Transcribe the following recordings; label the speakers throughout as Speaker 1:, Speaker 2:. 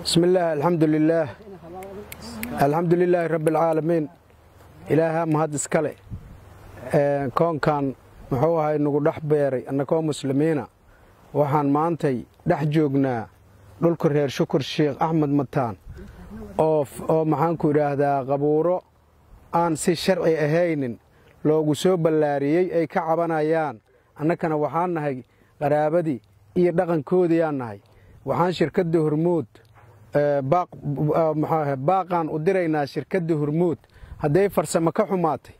Speaker 1: بسم الله الحمد لله رب العالمين إلها مهد اسكالي كون كان محوها إنه دح بيري أنكو مسلمين وحان مانتي دح جوجنا دولك رير شكر الشيخ أحمد متان أو محانكو هذا غبورو aan si sharci ahaynin loogu soo ballaariyay ay ka cabanayaan annagana waxaan nahay qaraabadii iyo dhaqankoodii aan nahay waxaan shirkadda Hormuud baaqan u diraynaa shirkadda Hormuud haday farsamo ka xumaatay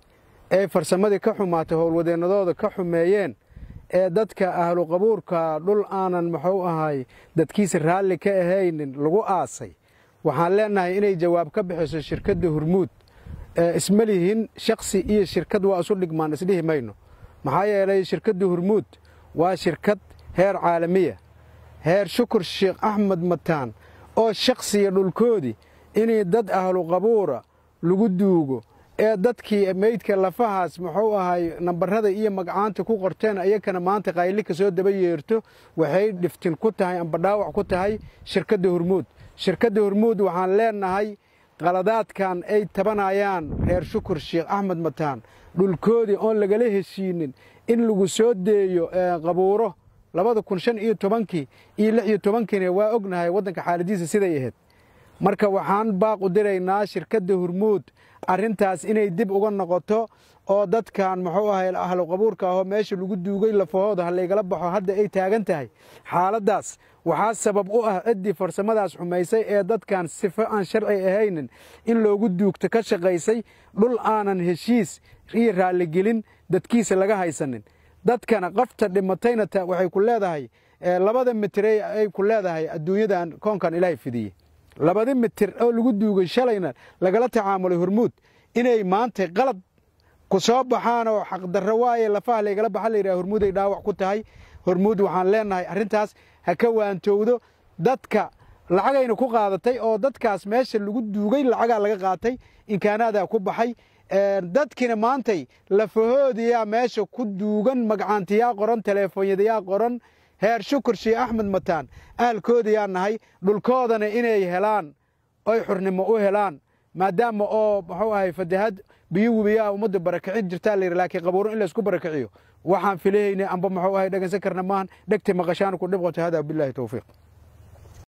Speaker 1: farsamadii ka xumaatay howlwadeenadooda ka xumeeyeen dadka ahlu qabuurka dhul aanan maxuu ahay dadkiisa raalli ka ahaynin lagu aasay waxaan leenahay inay jawaab ka bixiso shirkadda Hormuud ismalihin shakhsi iyo shirkad waa isu dhigmaan isdhihi mayno maxaa yeelay shirkadda Hormuud waa shirkad heer caalamiya heer Shukr Sheekh Ahmed Mataan oo shakhsiga dhulkoodii inay dad ahlu qabuura lagu duugo dadkii meydka lafahaas muxuu ahay nambarada iyo magacaanta ku qorteen ayakana maanta qayli ka soo daba yeerto waxay dhiftin ku tahay amba dhaawac ku tahay shirkadda Hormuud waxaan leenahay qaladaadkan ay tabanayaan reer Shukr Sheekh Ahmed Mataan dhulkoodii oo lagala heshiinin in lagu soo deeyo qabuuro 2015 iyo 16 waa ognahay wadanka xaaladiisa siday ahayd marka waxaan baaq u diraynaa shirkadda Hormuud arintaas inay dib uga noqoto oo dadkan muxuu ahay ahlu qabuurka oo meesha lagu duugay lafahooda haleegala baxo hadda ay taagan tahay xaaladaas waxaa sabab u ah cidii farsamadaas xumaysay dadkan sifo aan sharci ahaynin in loogu duugto ka shaqaysay dhul aanan heshiis iyo raali gelin dadkiisa laga haysanin dadkana qafta dhimatayna waxay ku leedahay 2 mitir ay ku leedahay adduunyadan koonkan Ilaahay fidiyay 2 mitir oo lagu duugay shalayna lagala tacaamulay Hormuud inay maanta qalad ku soo baxaan oo xaq darro waaye lafaha leegala baxay leeyahay Hormuud ay dhaawac ku tahay Hormuud waxaan leenahay arintaas ha ka waantowdo dadka lacagayna ku qaadatay oo dadkaas meesha lagu duugay lacaga laga qaatay in kaanaada ku baxay dadkina maantay lafahoodiya meesha ku duugan magacaantiya qoran telefoonyada qoran heer Shukr Sheekh Ahmed Mataan aalkoodiya nahay dhulkoodana inay helaan oo xurnimo u helaan maadaama oo wuxuu ahay fadahad biyuubiya umada barakicin jirta laakiin qabuuro in la isku barakiciyo waxaan filaynaa amba wuxuu ahay dhagansan karna maan dhagti maqashaan ku dhibqoto hada billahi tawfiiq